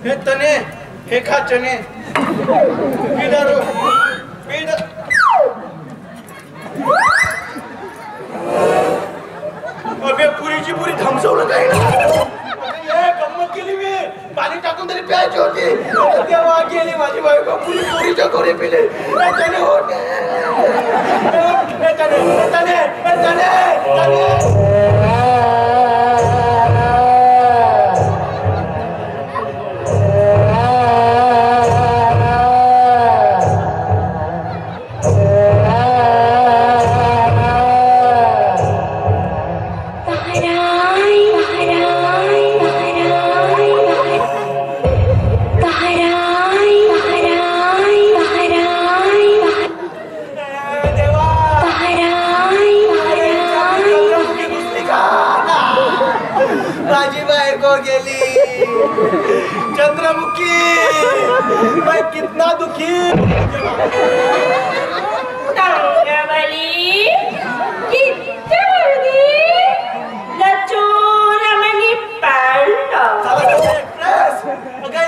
हे तने हे खा चने पिडारो पिड अबे पुरीची पुरी थांबवलं काय हे गंमत केली मी पाणी टाकून तरी प्यायची होती तेव्हा गेली माझी बायको पुरीच्या गोरे पिले तने होते तने तने तने चंद्रमुखी मैं कितना दुखी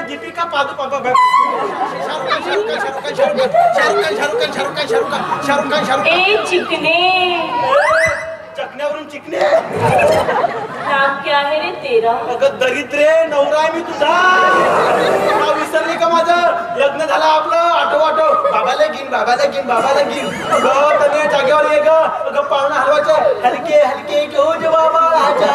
दीपिका पादुकोण शाहरुख खान चिकने चकण्यावरून चिकने नाम क्या है रे तेरा? अगं दरिद्रे नवरा आहे मी तुझा नाव विसरली का माझं लग्न झालं आपलं आठव बाबाला घेईन अगं तने जागेवर ये ग अगं पाहुणा हलवायचं हलके हलके घेऊ जे बाबा आठव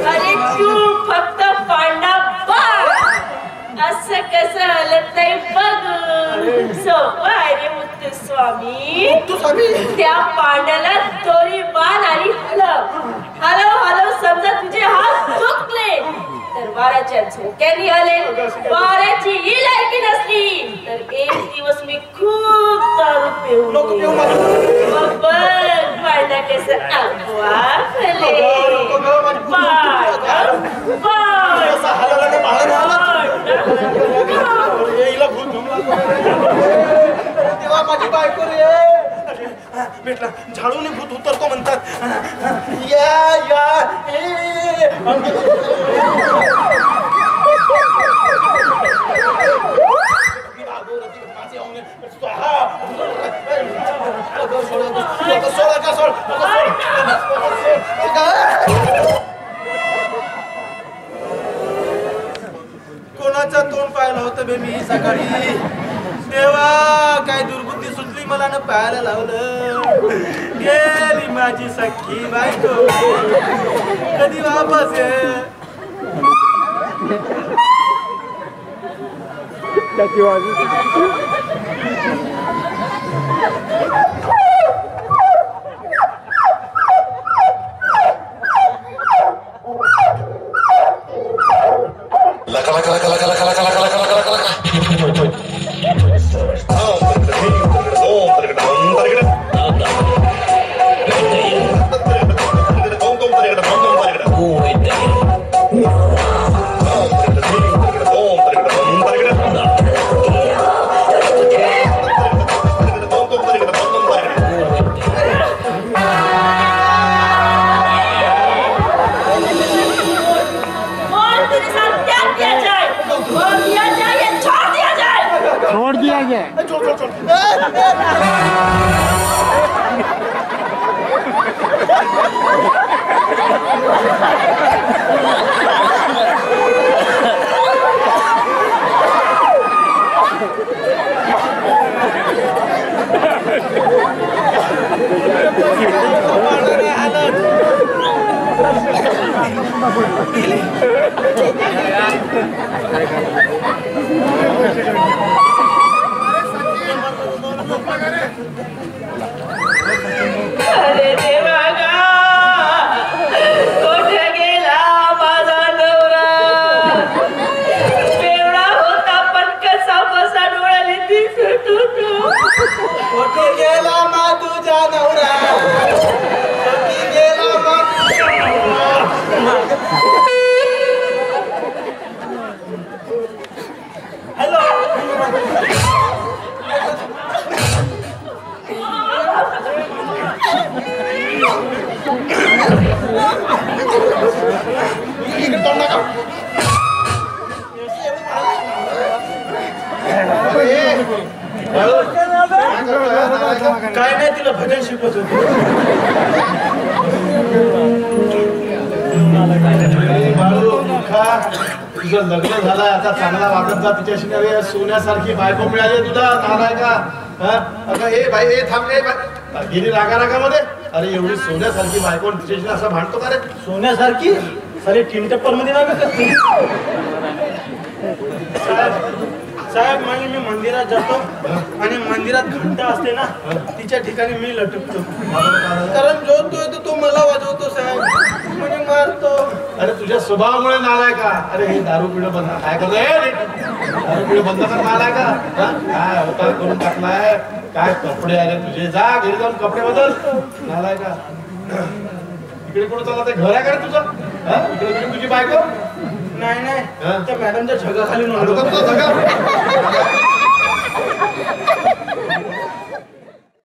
अरे तू फक्त पांडा असं कसं हलत नाही बघ सोपं आहे रे मुत्तुस्वामी त्या पांड्याला दोरी बाण आणि हलव समजा तुझे हात दुखले तर वाऱ्याच्या झोक्यानी हलेल वाऱ्याची ही लायकी नसली तर एक दिवस मी खूप दारू पिऊ पांडा कसं आपोआप तेव्हा माझी बायको रे भेटला झाडून भूत उतरतो म्हणतात या कोणाचं तोंड पाहिलं होतं बे मी सकाळी तेव्हा काय दुर्बुद्धी सुचली मला न पाहायला लावलं गेली माझी सख्खी बायको कधी वापस ये छोड़ दिया जाए अरे देवा गा कुठे गेला माझा नवरा बेवडा होता पण कसा बसा डोळ्याने दिसत होतो कुठे गेला मा तुझा नवरा कुठे गेला मा हॅलो तुझं लग्न झालंय आता चांगला वागत जा तिच्याशी नव्हे सोन्यासारखी बायको मिळाली तुला नालाय का अगं ए बाई ए थांब ए बाई गेली रागारागामध्ये अरे एवढी सोन्यासारखी बायको तिच्याशी असं भांडतो का रे सोन्यासारखी सारी टीन टप्पर मध्ये नाही साहेब म्हणजे मी मंदिरात जातो आणि मंदिरात घंटा असते ना तिच्या ठिकाणी मी लटकतो कारण जो तो तो मला वाजवतो साहेब म्हणजे मारतो अरे तुझ्या स्वभावामुळे नालाय का अरे हे दारू पिणं बंद काय करतो दारू पिणं बंद कर नालाय का काय होता करून टाकलाय काय कपडे आले तुझे जा घरी जाऊन कपडे बदल नालाय का इकडे कुठं चालला ते घर आहे का तुझं इकडे तुझी बायको नाही नाही त्या मॅडमच्या छगाखाली